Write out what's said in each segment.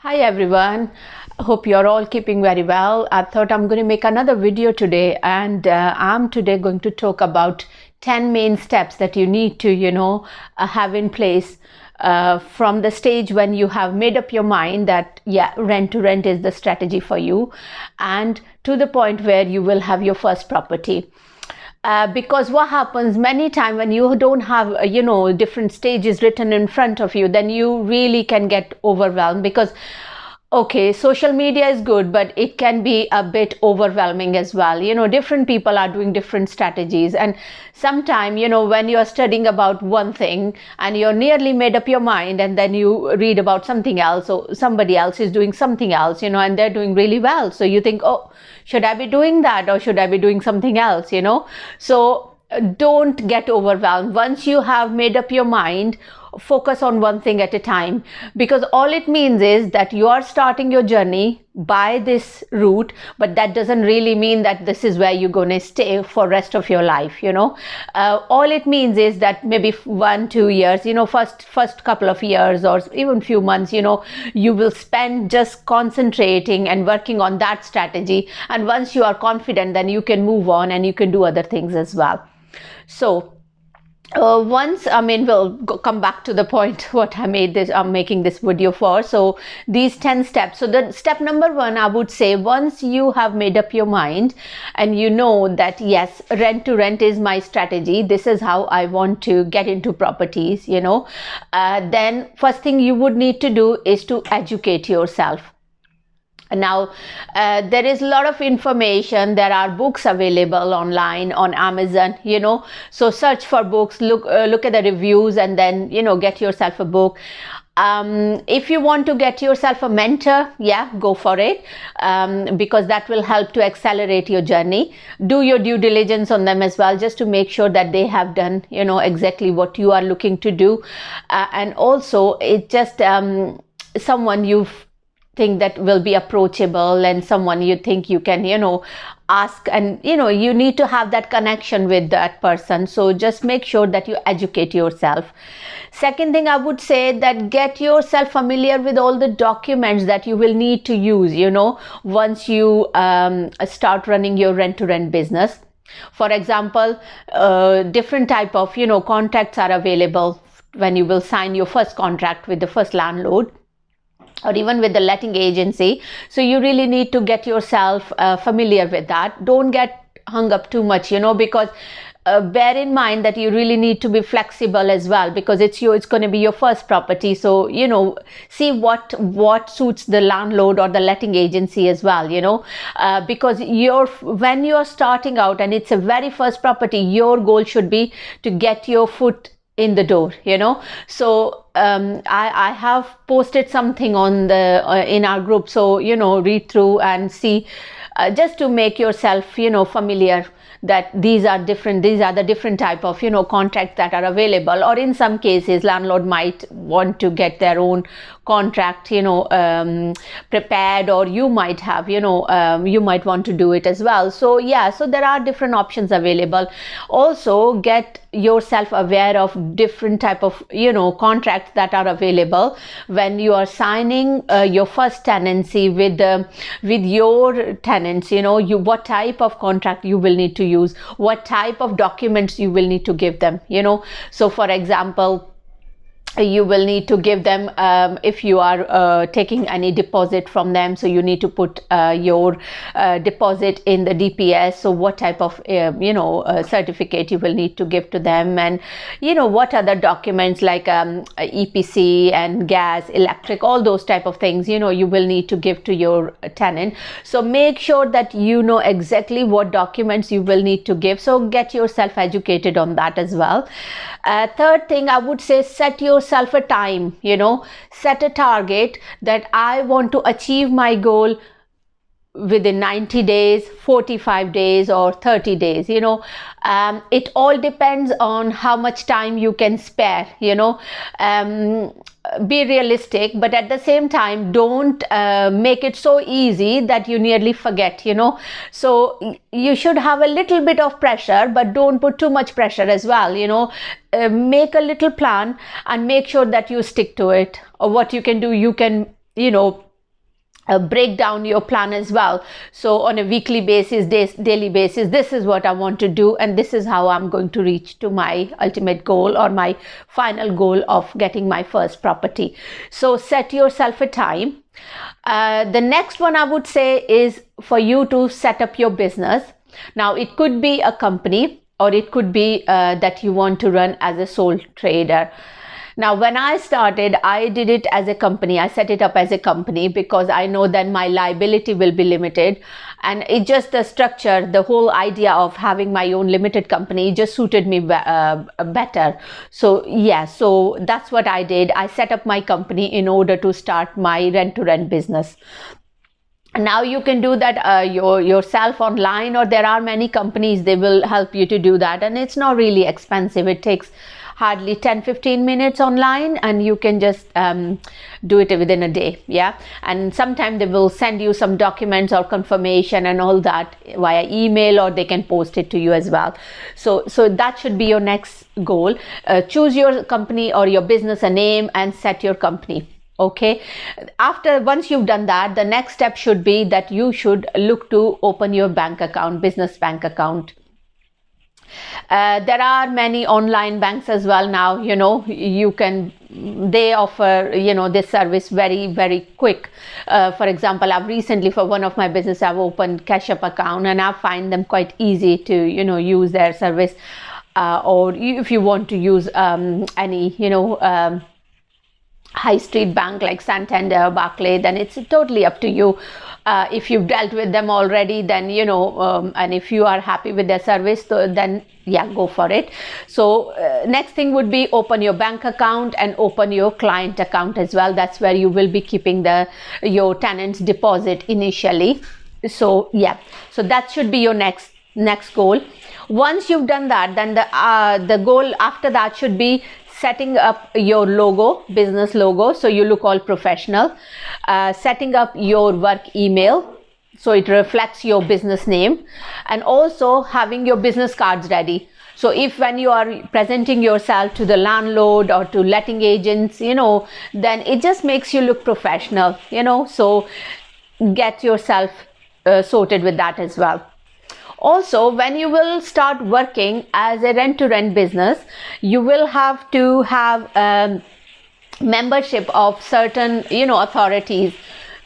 Hi everyone, hope you're all keeping very well. I thought I'm going to make another video today, and I'm today going to talk about 10 main steps that you need to have in place from the stage when you have made up your mind that rent to rent is the strategy for you, and to the point where you will have your first property. Because what happens many times when you don't have different stages written in front of you, then you really can get overwhelmed, because okay, social media is good, but it can be a bit overwhelming as well. Different people are doing different strategies, and sometimes when you are studying about one thing and you're nearly made up your mind, and then you read about something else, or somebody else is doing something else, and they're doing really well, so you think, oh, should I be doing that, or should I be doing something else? So don't get overwhelmed. Once you have made up your mind, focus on one thing at a time, because all it means is that you are starting your journey by this route, but that doesn't really mean that this is where you're going to stay for rest of your life. All it means is that maybe 1-2 years, first couple of years or even few months, you will spend just concentrating and working on that strategy, and once you are confident, then you can move on and you can do other things as well. So we'll come back to the point what I'm making this video for. So these 10 steps. So the step number 1, I would say, once you have made up your mind and you know that yes, rent to rent is my strategy, this is how I want to get into properties, then first thing you would need to do is to educate yourself. Now, there is a lot of information. There are books available online on Amazon, so search for books, look at the reviews, and then, get yourself a book. If you want to get yourself a mentor, go for it, because that will help to accelerate your journey. Do your due diligence on them as well, just to make sure that they have done, exactly what you are looking to do. And also, it's just someone you think that will be approachable, and someone you think you can ask, and you need to have that connection with that person. So just make sure that you educate yourself. Second thing, I would say that get yourself familiar with all the documents that you will need to use once you start running your rent to rent business. For example, different type of contracts are available when you will sign your first contract with the first landlord, or even with the letting agency. So you really need to get yourself familiar with that. Don't get hung up too much, because bear in mind that you really need to be flexible as well, because it's going to be your first property. So see what suits the landlord or the letting agency as well, because when you're starting out and it's a very first property, your goal should be to get your foot in the door. So I have posted something on the in our group, so read through and see, just to make yourself familiar that these are the different type of contracts that are available. Or in some cases, landlord might want to get their own contract prepared, or you might have you might want to do it as well. So so there are different options available. Also, get yourself aware of different type of contracts that are available when you are signing your first tenancy with your tenants. What type of contract you will need to use, what type of documents you will need to give them. So for example, you will need to give them, if you are taking any deposit from them, so you need to put your deposit in the DPS. So what type of certificate you will need to give to them, and what other documents like EPC and gas, electric, all those type of things you will need to give to your tenant. So make sure that you know exactly what documents you will need to give. So get yourself educated on that as well. Third thing, I would say, set yourself a time, set a target that I want to achieve my goal within 90 days, 45 days, or 30 days. It all depends on how much time you can spare. Be realistic, but at the same time, don't make it so easy that you nearly forget. So you should have a little bit of pressure, but don't put too much pressure as well. Make a little plan and make sure that you stick to it. Or what you can do, you can break down your plan as well. So on a weekly basis, daily basis, this is what I want to do, and this is how I'm going to reach to my ultimate goal or my final goal of getting my first property. So set yourself a time. The next one I would say is for you to set up your business. Now it could be a company, or it could be that you want to run as a sole trader. Now, when I started, I did it as a company. I set it up as a company because I know that my liability will be limited, and it just the structure, the whole idea of having my own limited company just suited me better. So yeah, so that's what I did. I set up my company in order to start my rent-to-rent business. Now you can do that yourself online, or there are many companies, they will help you to do that, and it's not really expensive. It takes hardly 10-15 minutes online, and you can just do it within a day. Yeah, and sometimes they will send you some documents or confirmation and all that via email, or they can post it to you as well. So that should be your next goal. Choose your company or your business a name and set your company. Okay, once you've done that, the next step should be that you should look to open your bank account, business bank account. There are many online banks as well now. They offer this service very quick. For example, I've recently, for one of my business, I've opened Cash App account, and I find them quite easy to use their service. Or if you want to use any high street bank like Santander, Barclays, then it's totally up to you. If you've dealt with them already, then and if you are happy with their service, then yeah, go for it. So next thing would be open your bank account and open your client account as well. That's where you will be keeping your tenants deposit initially. So yeah, so that should be your next goal. Once you've done that, then the goal after that should be setting up your logo, business logo, so you look all professional. Setting up your work email, so it reflects your business name, and also having your business cards ready. So if when you are presenting yourself to the landlord or to letting agents, then it just makes you look professional, so get yourself sorted with that as well. Also, when you will start working as a rent-to-rent business, you will have to have membership of certain, authorities.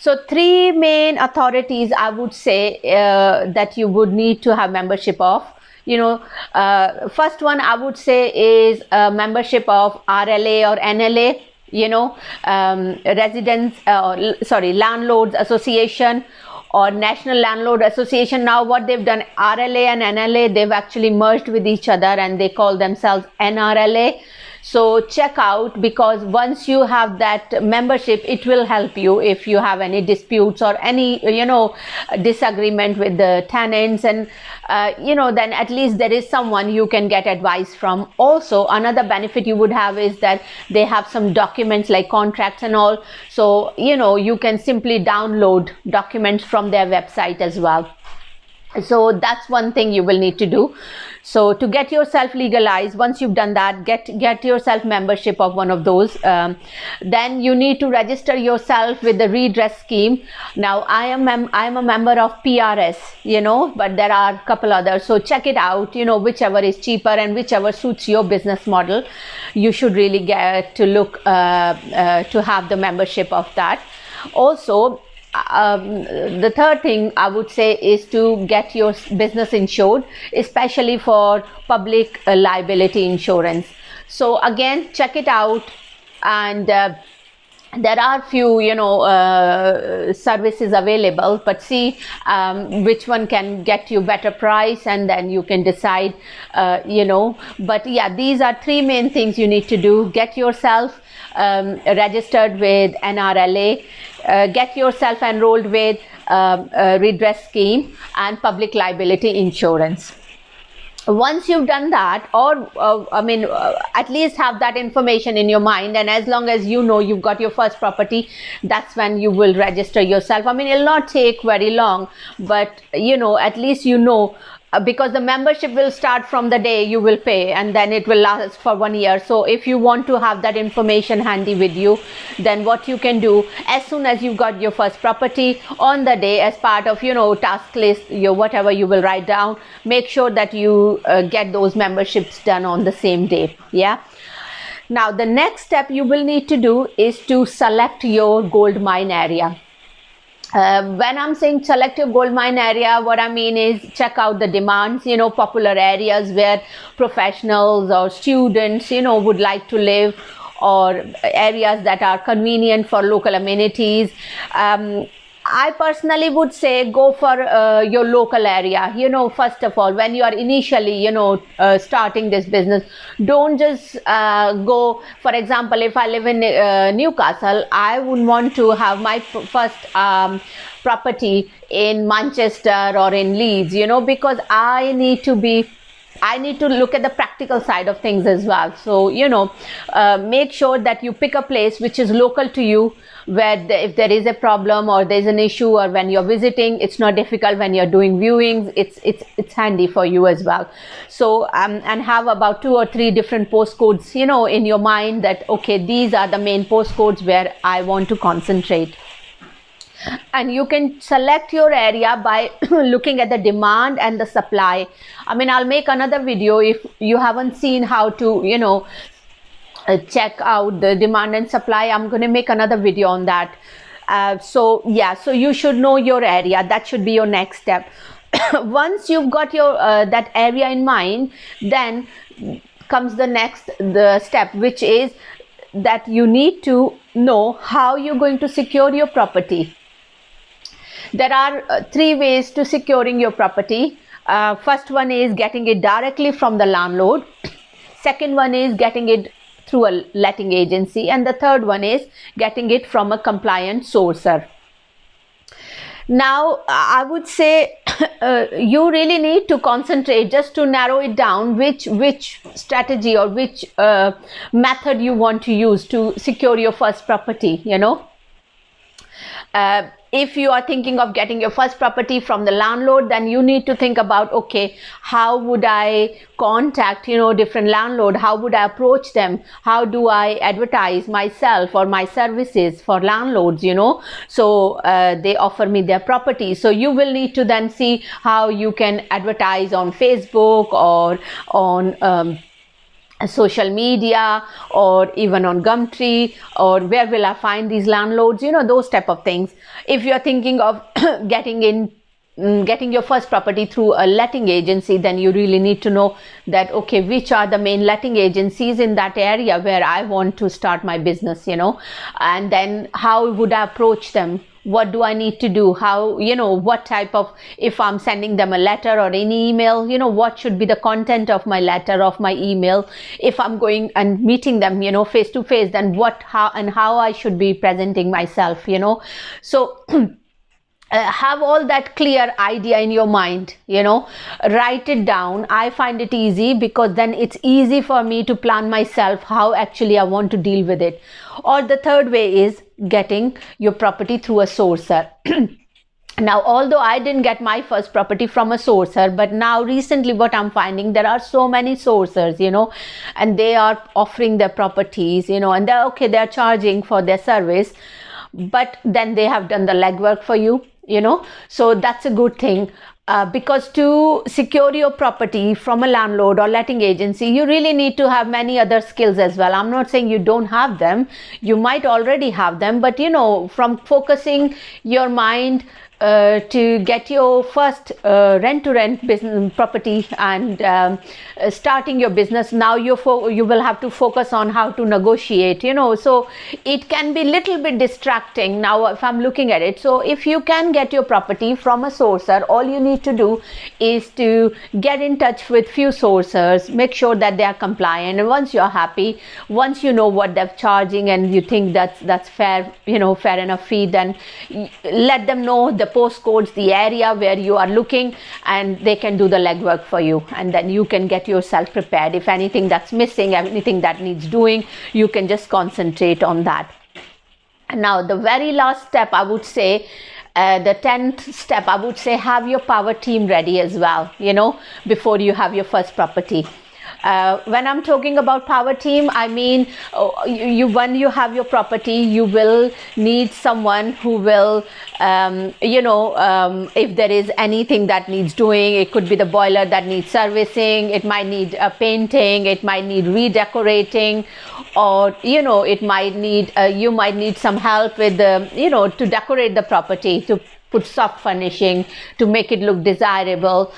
So 3 main authorities I would say that you would need to have membership of. First one I would say is membership of RLA or NLA, Landlords Association, or National Landlord Association. Now what they've done, RLA and NLA, they've actually merged with each other and they call themselves NRLA. So check out, because once you have that membership, it will help you if you have any disputes or any disagreement with the tenants, and then at least there is someone you can get advice from. Also, another benefit you would have is that they have some documents like contracts and all, so you can simply download documents from their website as well. So that's one thing you will need to do. So to get yourself legalized, once you've done that, get yourself membership of one of those. Then you need to register yourself with the Redress scheme. Now I am a member of PRS, but there are a couple others. So check it out, whichever is cheaper and whichever suits your business model. You should really get to look to have the membership of that. Also, the third thing I would say is to get your business insured, especially for public liability insurance. So again, check it out, and there are few services available, but see which one can get you better price, and then you can decide. But yeah, these are 3 main things you need to do. Get yourself registered with NRLA, get yourself enrolled with Redress scheme and public liability insurance. Once you've done that, or at least have that information in your mind, and as long as you've got your first property, that's when you will register yourself. It'll not take very long, but at least because the membership will start from the day you will pay, and then it will last for 1 year. So if you want to have that information handy with you, then what you can do, as soon as you got your first property, on the day, as part of, you know, task list, your whatever you will write down, make sure that you get those memberships done on the same day. Yeah. Now the next step you will need to do is to select your gold mine area. When I'm saying select your gold mine area, what I mean is check out the demands, you know, popular areas where professionals or students, you know, would like to live, or areas that are convenient for local amenities. I personally would say go for your local area. You know, first of all, when you are initially, you know, starting this business, don't just go. For example, if I live in Newcastle, I would want to have my first property in Manchester or in Leeds, you know, because I need to look at the practical side of things as well. So, you know, make sure that you pick a place which is local to you, where if there is a problem or there's an issue, or when you're visiting, it's not difficult. When you're doing viewings, it's handy for you as well. So and have about 2 or 3 different postcodes, you know, in your mind, that okay, these are the main postcodes where I want to concentrate. And you can select your area by looking at the demand and the supply. I mean, I'll make another video if you haven't seen how to, you know, check out the demand and supply. I'm going to make another video on that. So yeah, so you should know your area. That should be your next step. Once you've got your that area in mind, then comes the step, which is that you need to know how you're going to secure your property. There are 3 ways to securing your property. First one is getting it directly from the landlord. Second one is getting it through a letting agency, and the third one is getting it from a compliant sourcer. Now I would say you really need to concentrate just to narrow it down which strategy or which method you want to use to secure your first property, you know. If you are thinking of getting your first property from the landlord, then you need to think about, okay, how would I contact, you know, different landlord? How would I approach them? How do I advertise myself or my services for landlords, you know, so they offer me their property. So you will need to then see how you can advertise on Facebook or on social media, or even on Gumtree, or where will I find these landlords, you know, those type of things. If you're thinking of getting your first property through a letting agency, then you really need to know that, okay, which are the main letting agencies in that area where I want to start my business, you know, and then how would I approach them? What do I need to do? How, you know, what type of, if I'm sending them a letter or an email, you know, what should be the content of my letter, of my email? If I'm going and meeting them, you know, face to face, then what, how I should be presenting myself, you know. So have all that clear idea in your mind, you know, write it down. I find it easy because then it's easy for me to plan myself how actually I want to deal with it. Or the third way is getting your property through a sourcer. Now, although I didn't get my first property from a sourcer, but now recently what I'm finding, there are so many sourcers, you know, and they are offering their properties, you know, and they're charging for their service, but then they have done the legwork for you, you know. So that's a good thing. Because to secure your property from a landlord or letting agency, you really need to have many other skills as well. I'm not saying you don't have them. You might already have them, but you know, from focusing your mind to get your first rent-to-rent business property and starting your business, now you will have to focus on how to negotiate, you know, so it can be little bit distracting now if I'm looking at it. So if you can get your property from a sourcer, all you need to do is to get in touch with few sourcers, make sure that they are compliant, and once you're happy, once you know what they're charging and you think that's fair, you know, fair enough fee, then let them know the postcodes, the area where you are looking, and they can do the legwork for you, and then you can get yourself prepared. If anything that's missing, anything that needs doing, you can just concentrate on that. Now the very last step I would say The 10th step, I would say, have your power team ready as well, before you have your first property. When I'm talking about power team, I mean, when you have your property, you will need someone who will, if there is anything that needs doing, it could be the boiler that needs servicing, it might need painting, it might need redecorating, or, it might need, you might need some help with the, to decorate the property, to put soft furnishing, to make it look desirable,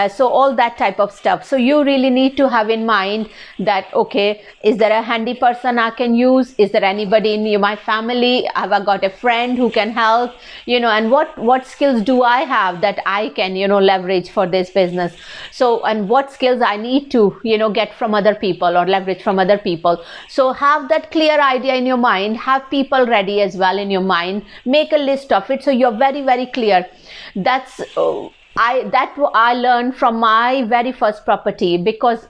so all that type of stuff. So you really need to have in mind that, okay, is there a handy person I can use? Is there anybody in my family? Have I got a friend who can help? And what skills do I have that I can, leverage for this business? So, and what skills I need to, get from other people or leverage from other people. So have that clear idea in your mind, have people ready as well in your mind, make a list of it, so you're very, very clear. That's I learned from my very first property, because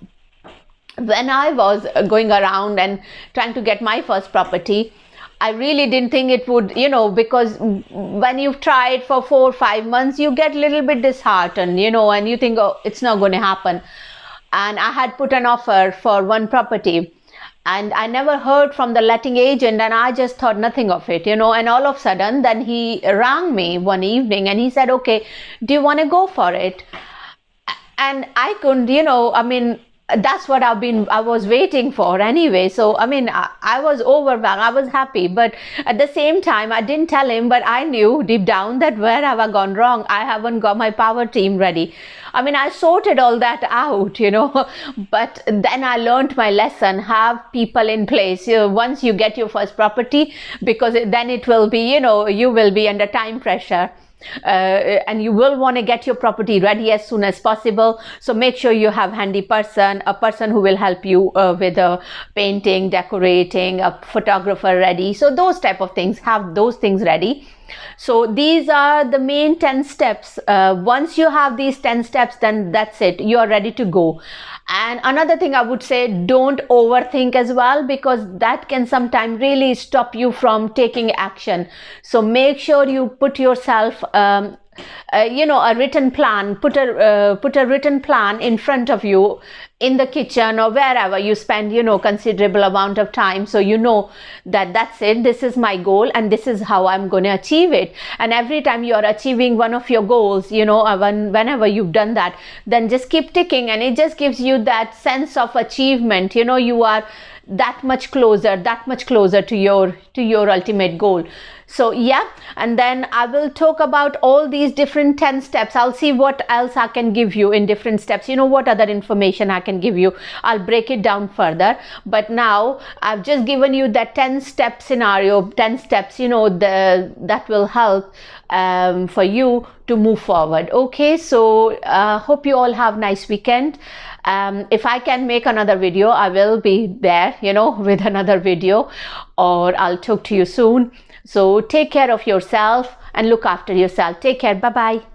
when I was going around and trying to get my first property, I really didn't think it would, because when you've tried for 4 or 5 months, you get a little bit disheartened, and you think, oh, it's not going to happen. And I had put an offer for one property, and I never heard from the letting agent, and I just thought nothing of it, and all of a sudden, then he rang me one evening and he said, okay, do you want to go for it? And I couldn't, I mean, that's what I was waiting for anyway. So, I mean, I was overwhelmed. I was happy, but at the same time, I didn't tell him, but I knew deep down that where have I gone wrong? I haven't got my power team ready. I mean, I sorted all that out, but then I learned my lesson, have people in place, once you get your first property, because then it will be, you will be under time pressure. And you will want to get your property ready as soon as possible. So make sure you have handy person, a person who will help you with painting, decorating, a photographer ready. So those type of things, have those things ready. So these are the main 10 steps. Once you have these 10 steps, then that's it, you are ready to go. And another thing I would say, don't overthink as well, because that can sometimes really stop you from taking action. So make sure you put yourself a written plan, put a written plan in front of you in the kitchen or wherever you spend, considerable amount of time. So that that's it, this is my goal and this is how I'm going to achieve it. And every time you are achieving one of your goals, whenever you've done that, then just keep ticking, and it just gives you that sense of achievement. You are that much closer to your ultimate goal. So yeah, and then I will talk about all these different 10 steps. I'll see what else I can give you in different steps, what other information I can give you. I'll break it down further, but now I've just given you that 10 step scenario, 10 steps, that will help for you to move forward. Okay, so hope you all have nice weekend. If I can make another video, I will be there, with another video, or I'll talk to you soon. So take care of yourself and look after yourself. Take care. Bye bye.